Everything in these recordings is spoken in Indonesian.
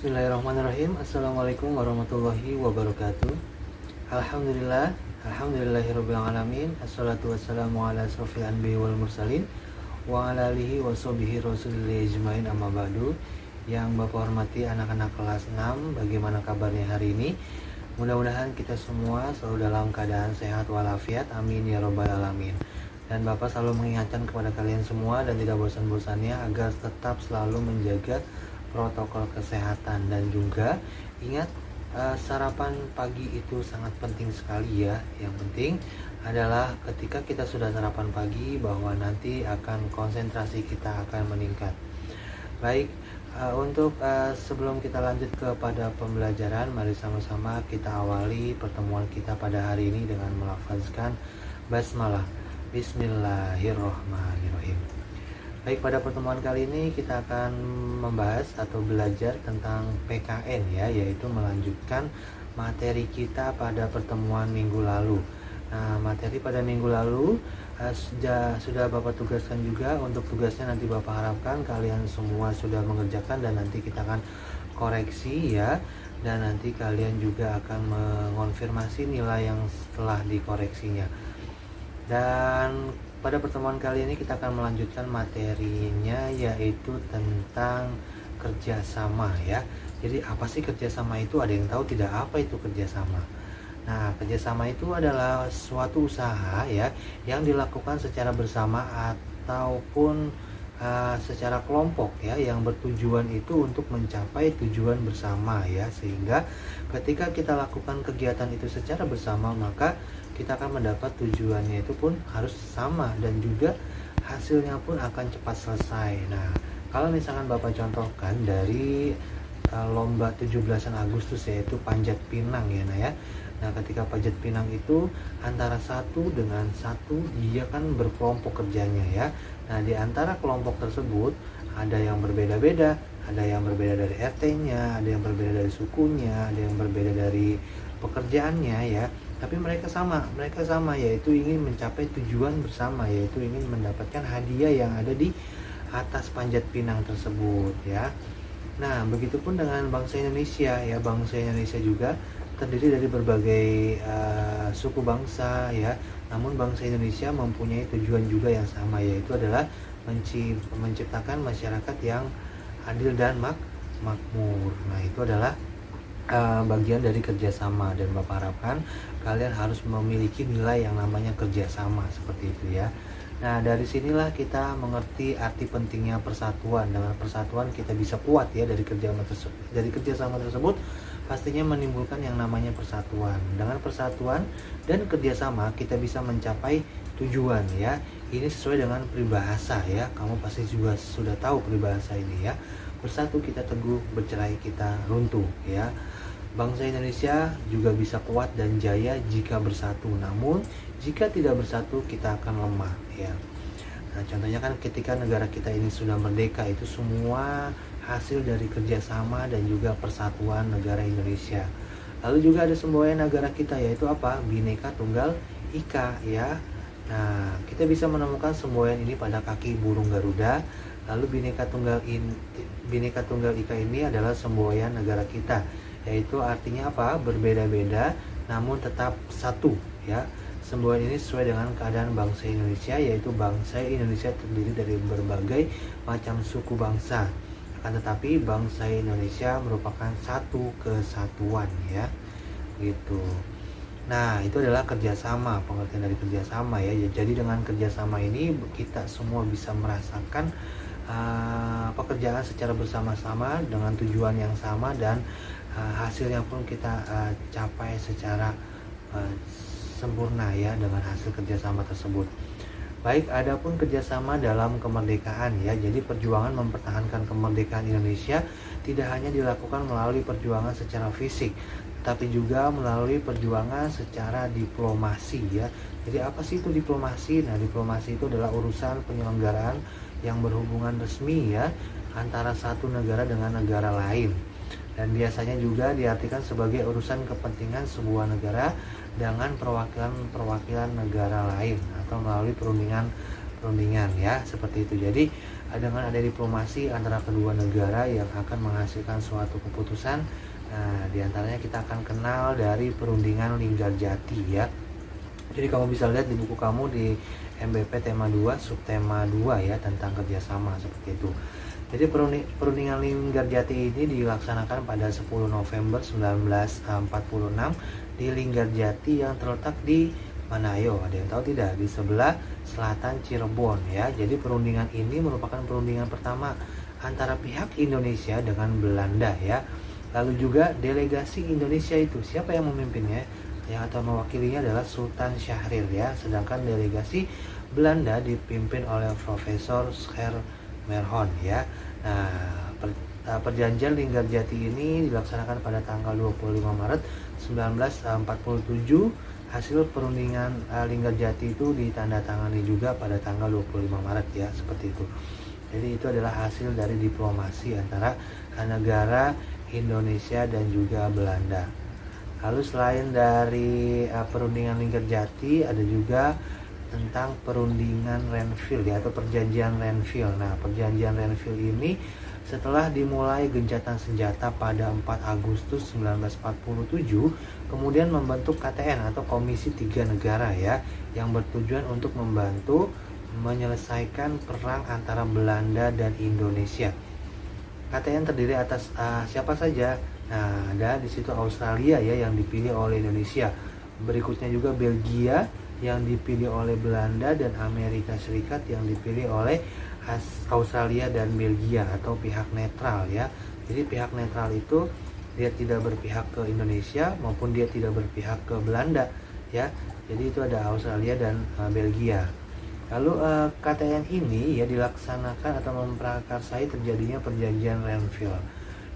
Bismillahirrahmanirrahim. Assalamualaikum warahmatullahi wabarakatuh. Alhamdulillah, alhamdulillahirabbil alamin. Assalatu wassalamu ala asrofil anbiya'i wal mursalin wa ala alihi wa sahbihi rasulillahi ajmain, amma ba'du. Yang Bapak hormati anak-anak kelas 6, bagaimana kabarnya hari ini? Mudah-mudahan kita semua selalu dalam keadaan sehat walafiat, amin ya rabbal alamin. Dan Bapak selalu mengingatkan kepada kalian semua dan tidak bosan-bosannya agar tetap selalu menjaga protokol kesehatan. Dan juga ingat, sarapan pagi itu sangat penting sekali ya. Yang penting adalah ketika kita sudah sarapan pagi, bahwa nanti akan konsentrasi kita akan meningkat. Baik, untuk sebelum kita lanjut kepada pembelajaran, mari sama-sama kita awali pertemuan kita pada hari ini dengan melafazkan basmalah. Bismillahirrahmanirrahim. Baik, pada pertemuan kali ini kita akan membahas atau belajar tentang PKN ya, yaitu melanjutkan materi kita pada pertemuan minggu lalu. Nah, materi pada minggu lalu sudah Bapak tugaskan juga. Untuk tugasnya nanti Bapak harapkan kalian semua sudah mengerjakan dan nanti kita akan koreksi ya. Dan nanti kalian juga akan mengonfirmasi nilai yang setelah dikoreksinya. Dan pada pertemuan kali ini kita akan melanjutkan materinya, yaitu tentang kerjasama ya. Jadi apa sih kerjasama itu? Ada yang tahu tidak apa itu kerjasama? Nah, kerjasama itu adalah suatu usaha ya yang dilakukan secara bersama ataupun secara kelompok ya, yang bertujuan itu untuk mencapai tujuan bersama ya. Sehingga ketika kita lakukan kegiatan itu secara bersama, maka kita akan mendapat tujuannya itu pun harus sama dan juga hasilnya pun akan cepat selesai. Nah, kalau misalkan Bapak contohkan dari lomba 17 Agustus, yaitu panjat pinang ya. Nah ya, nah ketika panjat pinang itu antara satu dengan satu dia kan berkelompok kerjanya ya. Nah, di antara kelompok tersebut ada yang berbeda-beda, ada yang berbeda dari RT-nya, ada yang berbeda dari sukunya, ada yang berbeda dari pekerjaannya ya. Tapi mereka sama, yaitu ingin mencapai tujuan bersama, yaitu ingin mendapatkan hadiah yang ada di atas panjat pinang tersebut ya. Nah, begitupun dengan bangsa Indonesia ya. Bangsa Indonesia juga terdiri dari berbagai suku bangsa ya. Namun bangsa Indonesia mempunyai tujuan juga yang sama, yaitu adalah menciptakan masyarakat yang adil dan makmur. Nah, itu adalah bagian dari kerjasama, dan Bapak harapkan kalian harus memiliki nilai yang namanya kerjasama seperti itu ya. Nah, dari sinilah kita mengerti arti pentingnya persatuan. Dengan persatuan kita bisa kuat ya. Dari kerjasama tersebut pastinya menimbulkan yang namanya persatuan. Dengan persatuan dan kerjasama kita bisa mencapai tujuan ya. Ini sesuai dengan peribahasa ya. Kamu pasti juga sudah tahu peribahasa ini ya. Bersatu kita teguh, bercerai kita runtuh ya. Bangsa Indonesia juga bisa kuat dan jaya jika bersatu. Namun jika tidak bersatu kita akan lemah ya. Nah, contohnya kan ketika negara kita ini sudah merdeka, itu semua hasil dari kerjasama dan juga persatuan negara Indonesia. Lalu juga ada semboyan negara kita, yaitu apa? Bhinneka Tunggal Ika ya. Nah, kita bisa menemukan semboyan ini pada kaki burung Garuda. Lalu Bhinneka Tunggal Ika ini adalah semboyan negara kita, yaitu artinya apa? Berbeda-beda namun tetap satu ya. Semboyan ini sesuai dengan keadaan bangsa Indonesia, yaitu bangsa Indonesia terdiri dari berbagai macam suku bangsa. Akan tetapi bangsa Indonesia merupakan satu kesatuan ya. Gitu. Nah, itu adalah kerjasama, pengertian dari kerjasama ya. Jadi dengan kerjasama ini kita semua bisa merasakan pekerjaan secara bersama-sama dengan tujuan yang sama, dan hasilnya pun kita capai secara sempurna ya dengan hasil kerjasama tersebut. Baik, adapun kerjasama dalam kemerdekaan ya. Jadi perjuangan mempertahankan kemerdekaan Indonesia tidak hanya dilakukan melalui perjuangan secara fisik, tapi juga melalui perjuangan secara diplomasi ya. Jadi apa sih itu diplomasi? Nah, diplomasi itu adalah urusan penyelenggaraan yang berhubungan resmi ya antara satu negara dengan negara lain, dan biasanya juga diartikan sebagai urusan kepentingan sebuah negara dengan perwakilan negara lain, atau melalui perundingan ya, seperti itu. Jadi dengan ada diplomasi antara kedua negara yang akan menghasilkan suatu keputusan. Nah, diantaranya kita akan kenal dari perundingan Linggarjati ya. Jadi kamu bisa lihat di buku kamu di MBP tema 2 subtema 2 ya, tentang kerjasama seperti itu. Jadi perundingan Linggarjati ini dilaksanakan pada 10 November 1946 di Linggarjati yang terletak di mana ayo, ada yang tahu tidak? Di sebelah selatan Cirebon ya. Jadi perundingan ini merupakan perundingan pertama antara pihak Indonesia dengan Belanda ya. Lalu juga delegasi Indonesia itu siapa yang memimpinnya? Yang atau mewakilinya adalah Sultan Syahrir ya. Sedangkan delegasi Belanda dipimpin oleh Profesor Schermerhorn ya. Nah, perjanjian Linggarjati ini dilaksanakan pada tanggal 25 Maret 1947. Hasil perundingan Linggarjati itu ditandatangani juga pada tanggal 25 Maret ya, seperti itu. Jadi itu adalah hasil dari diplomasi antara negara Indonesia dan juga Belanda. Lalu selain dari perundingan Linggarjati, ada juga tentang perundingan Renville ya, atau perjanjian Renville. Nah, perjanjian Renville ini setelah dimulai gencatan senjata pada 4 Agustus 1947, kemudian membentuk KTN atau Komisi Tiga Negara ya, yang bertujuan untuk membantu menyelesaikan perang antara Belanda dan Indonesia. KTN terdiri atas siapa saja? Nah, ada di situ Australia ya yang dipilih oleh Indonesia. Berikutnya juga Belgia yang dipilih oleh Belanda, dan Amerika Serikat yang dipilih oleh Australia dan Belgia atau pihak netral ya. Jadi pihak netral itu dia tidak berpihak ke Indonesia maupun dia tidak berpihak ke Belanda ya. Jadi itu ada Australia dan Belgia. Lalu KTN ini ya dilaksanakan atau memprakarsai terjadinya perjanjian Renville.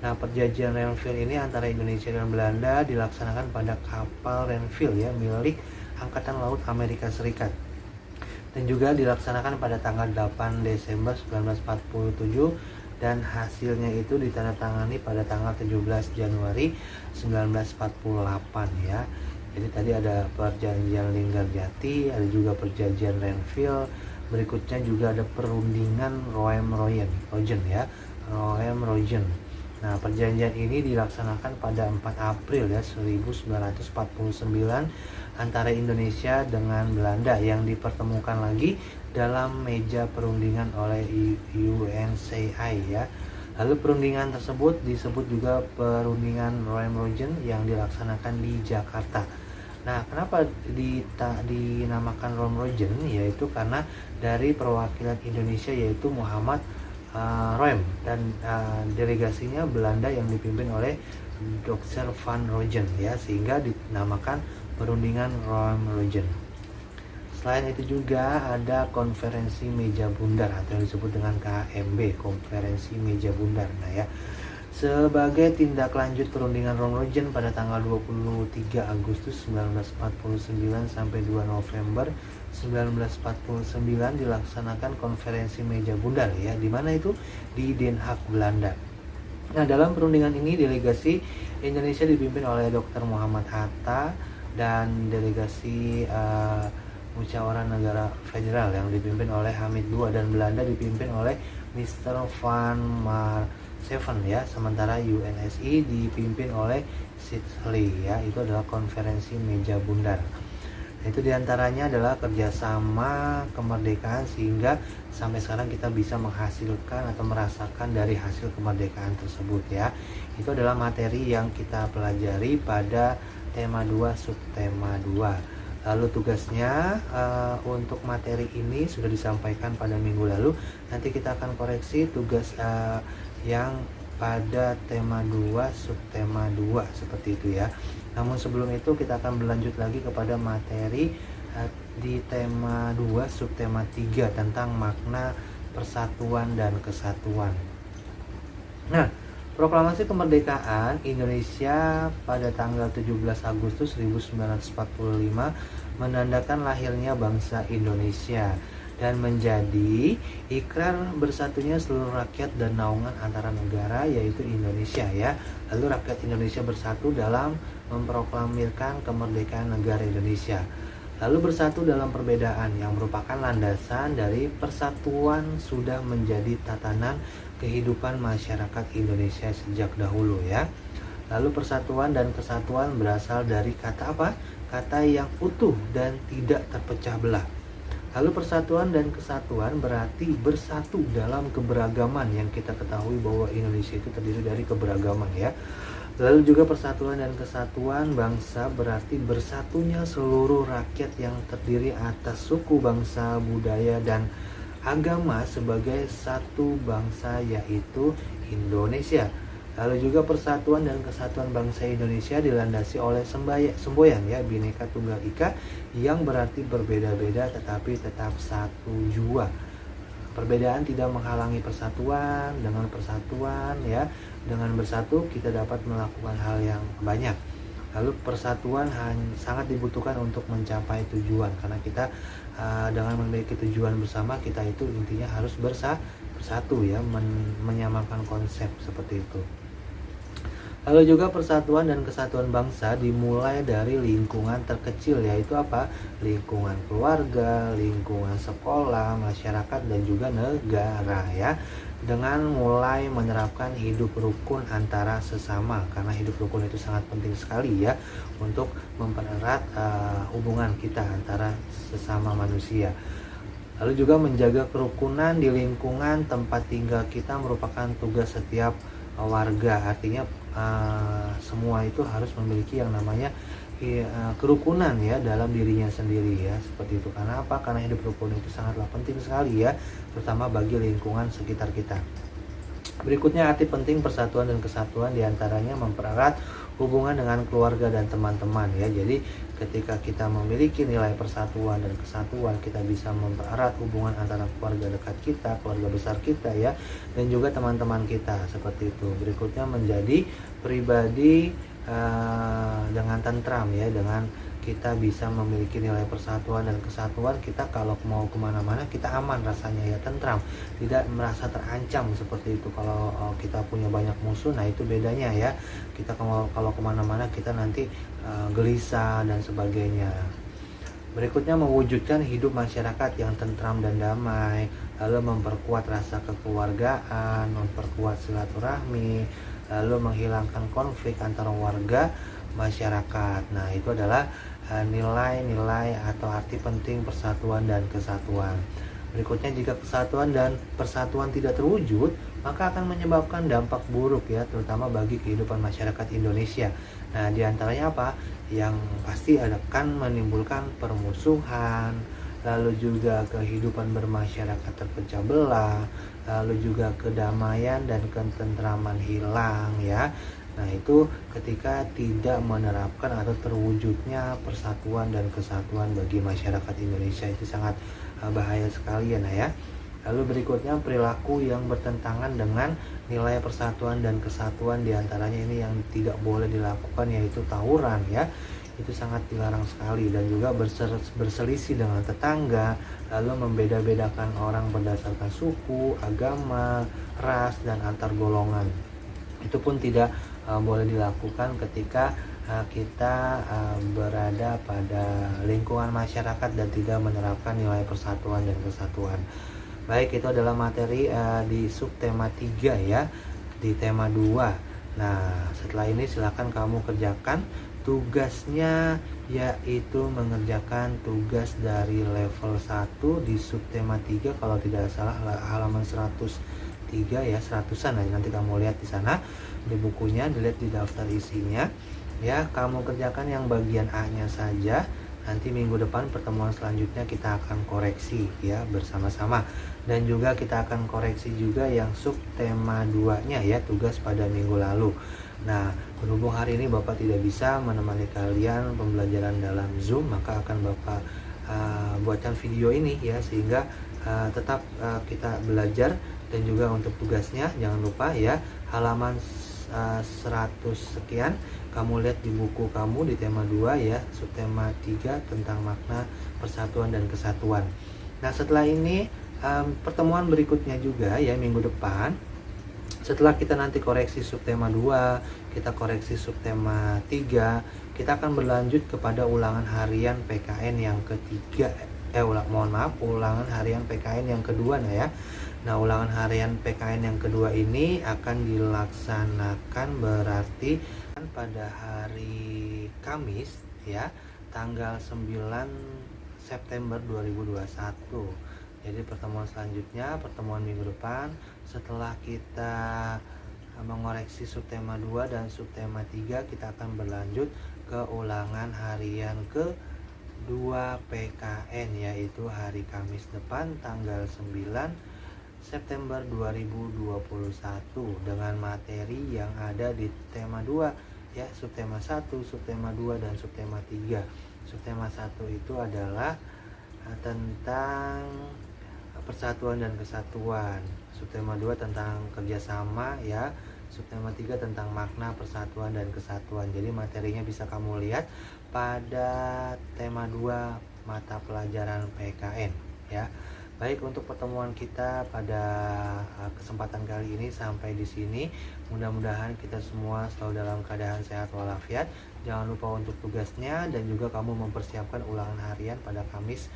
Nah, perjanjian Renville ini antara Indonesia dan Belanda dilaksanakan pada kapal Renville ya, milik Angkatan Laut Amerika Serikat. Dan juga dilaksanakan pada tanggal 8 Desember 1947 dan hasilnya itu ditandatangani pada tanggal 17 Januari 1948 ya. Jadi tadi ada perjanjian Linggarjati, ada juga perjanjian Renville, berikutnya juga ada perundingan Roem-Royen ya, Roem-Royen. Nah, perjanjian ini dilaksanakan pada 4 April ya 1949 antara Indonesia dengan Belanda yang dipertemukan lagi dalam meja perundingan oleh UNCI ya. Lalu perundingan tersebut disebut juga perundingan Roem-Royen yang dilaksanakan di Jakarta. Nah, kenapa dinamakan Roem-Royen? Yaitu karena dari perwakilan Indonesia yaitu Muhammad Roem dan delegasinya Belanda yang dipimpin oleh Dr. van Royen ya, sehingga dinamakan perundingan Roem-Royen. Selain itu juga ada konferensi meja bundar atau yang disebut dengan KMB, konferensi meja bundar. Nah ya, sebagai tindak lanjut perundingan Roem-Royen pada tanggal 23 Agustus 1949 sampai 2 November 1949 dilaksanakan konferensi meja bundar ya, di mana itu di Den Haag, Belanda. Nah, dalam perundingan ini delegasi Indonesia dipimpin oleh Dr. Muhammad Hatta dan delegasi Musyawarah Negara Federal yang dipimpin oleh Hamid II, dan Belanda dipimpin oleh Mr. Van Marseven ya, sementara UNSI dipimpin oleh Sidley ya. Itu adalah konferensi meja bundar. Itu diantaranya adalah kerjasama kemerdekaan, sehingga sampai sekarang kita bisa menghasilkan atau merasakan dari hasil kemerdekaan tersebut ya. Itu adalah materi yang kita pelajari pada tema 2 subtema 2. Lalu tugasnya untuk materi ini sudah disampaikan pada minggu lalu. Nanti kita akan koreksi tugas yang pada tema 2 subtema 2 seperti itu ya. Namun sebelum itu kita akan berlanjut lagi kepada materi di tema 2 subtema 3 tentang makna persatuan dan kesatuan. Nah, proklamasi kemerdekaan Indonesia pada tanggal 17 Agustus 1945 menandakan lahirnya bangsa Indonesia dan menjadi ikrar bersatunya seluruh rakyat dan naungan antara negara yaitu Indonesia ya. Lalu rakyat Indonesia bersatu dalam memproklamirkan kemerdekaan negara Indonesia. Lalu bersatu dalam perbedaan yang merupakan landasan dari persatuan sudah menjadi tatanan kehidupan masyarakat Indonesia sejak dahulu ya. Lalu persatuan dan kesatuan berasal dari kata apa? Kata yang utuh dan tidak terpecah belah. Lalu persatuan dan kesatuan berarti bersatu dalam keberagaman, yang kita ketahui bahwa Indonesia itu terdiri dari keberagaman ya. Lalu juga persatuan dan kesatuan bangsa berarti bersatunya seluruh rakyat yang terdiri atas suku, bangsa, budaya, dan agama sebagai satu bangsa, yaitu Indonesia. Lalu juga persatuan dan kesatuan bangsa Indonesia dilandasi oleh semboyan ya, Bhinneka Tunggal Ika, yang berarti berbeda-beda tetapi tetap satu jua. Perbedaan tidak menghalangi persatuan. Dengan persatuan ya, dengan bersatu kita dapat melakukan hal yang banyak. Lalu persatuan sangat dibutuhkan untuk mencapai tujuan, karena kita dengan memiliki tujuan bersama, kita itu intinya harus bersatu ya, menyamakan konsep seperti itu. Lalu juga persatuan dan kesatuan bangsa dimulai dari lingkungan terkecil, yaitu apa? Lingkungan keluarga, lingkungan sekolah, masyarakat, dan juga negara ya. Dengan mulai menerapkan hidup rukun antara sesama, karena hidup rukun itu sangat penting sekali ya untuk mempererat hubungan kita antara sesama manusia. Lalu juga menjaga kerukunan di lingkungan tempat tinggal kita merupakan tugas setiap warga. Artinya semua itu harus memiliki yang namanya kerukunan ya dalam dirinya sendiri ya, seperti itu. Karena apa? Karena hidup rukun itu sangatlah penting sekali ya, terutama bagi lingkungan sekitar kita. Berikutnya arti penting persatuan dan kesatuan diantaranya mempererat hubungan dengan keluarga dan teman-teman ya. Jadi ketika kita memiliki nilai persatuan dan kesatuan, kita bisa mempererat hubungan antara keluarga dekat kita, keluarga besar kita ya, dan juga teman-teman kita, seperti itu. Berikutnya menjadi pribadi dengan tentram ya, dengan kita bisa memiliki nilai persatuan dan kesatuan, kita kalau mau kemana-mana kita aman rasanya ya, tentram, tidak merasa terancam seperti itu. Kalau kita punya banyak musuh, nah itu bedanya ya, kita kalau kemana-mana kita nanti gelisah dan sebagainya. Berikutnya mewujudkan hidup masyarakat yang tentram dan damai, lalu memperkuat rasa kekeluargaan, memperkuat silaturahmi, lalu menghilangkan konflik antara warga masyarakat. Nah itu adalah nilai-nilai atau arti penting persatuan dan kesatuan. Berikutnya, jika kesatuan dan persatuan tidak terwujud, maka akan menyebabkan dampak buruk ya, terutama bagi kehidupan masyarakat Indonesia. Nah diantaranya apa? Yang pasti akan menimbulkan permusuhan, lalu juga kehidupan bermasyarakat terpecah belah, lalu juga kedamaian dan ketentraman hilang ya. Nah itu ketika tidak menerapkan atau terwujudnya persatuan dan kesatuan bagi masyarakat Indonesia, itu sangat bahaya sekali ya. Nah ya. Lalu berikutnya perilaku yang bertentangan dengan nilai persatuan dan kesatuan, diantaranya ini yang tidak boleh dilakukan yaitu tawuran ya. Itu sangat dilarang sekali, dan juga berselisih dengan tetangga, lalu membeda-bedakan orang berdasarkan suku, agama, ras, dan antar golongan. Itu pun tidak boleh dilakukan ketika kita berada pada lingkungan masyarakat dan tidak menerapkan nilai persatuan dan kesatuan. Baik, itu adalah materi di subtema 3 ya, di tema 2. Nah setelah ini silakan kamu kerjakan tugasnya, yaitu mengerjakan tugas dari level 1 di subtema 3, kalau tidak salah halaman 103 ya, 100-an ya. Nanti kamu lihat di sana di bukunya, dilihat di daftar isinya ya. Kamu kerjakan yang bagian A-nya saja. Nanti minggu depan pertemuan selanjutnya kita akan koreksi ya bersama-sama, dan juga kita akan koreksi juga yang subtema 2-nya ya, tugas pada minggu lalu. Nah berhubung hari ini Bapak tidak bisa menemani kalian pembelajaran dalam Zoom, maka akan Bapak buatkan video ini ya, sehingga tetap kita belajar. Dan juga untuk tugasnya jangan lupa ya, halaman 100 sekian kamu lihat di buku kamu di tema 2 ya, subtema 3 tentang makna persatuan dan kesatuan. Nah setelah ini pertemuan berikutnya juga ya, minggu depan Setelah kita nanti koreksi subtema 2, kita koreksi subtema 3, kita akan berlanjut kepada ulangan harian PKN yang ketiga. Ulangan harian PKN yang kedua ya. Nah, ulangan harian PKN yang kedua ini akan dilaksanakan berarti pada hari Kamis ya, tanggal 9 September 2021. Jadi pertemuan selanjutnya, pertemuan minggu depan, setelah kita mengoreksi subtema 2 dan subtema 3, kita akan berlanjut ke ulangan harian ke 2 PKN, yaitu hari Kamis depan tanggal 9 September 2021 dengan materi yang ada di tema 2 ya, subtema 1, subtema 2 dan subtema 3. Subtema 1 itu adalah tentang persatuan dan kesatuan, subtema 2 tentang kerjasama ya, subtema 3 tentang makna persatuan dan kesatuan. Jadi materinya bisa kamu lihat pada tema 2 mata pelajaran PKN ya. Baik, untuk pertemuan kita pada kesempatan kali ini sampai di sini. Mudah-mudahan kita semua selalu dalam keadaan sehat walafiat. Jangan lupa untuk tugasnya dan juga kamu mempersiapkan ulangan harian pada Kamis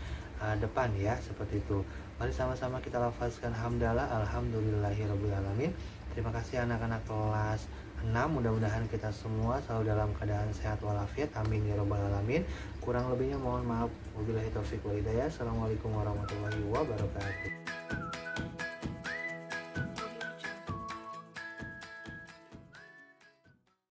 depan ya, seperti itu. Mari sama-sama kita lafazkan hamdalah, alhamdulillahirobbilalamin. Terima kasih anak-anak kelas 6. Mudah-mudahan kita semua selalu dalam keadaan sehat walafiat. Amin ya robbal alamin. Kurang lebihnya mohon maaf. Wabillahi taufiq wal hidayah. Assalamualaikum warahmatullahi wabarakatuh.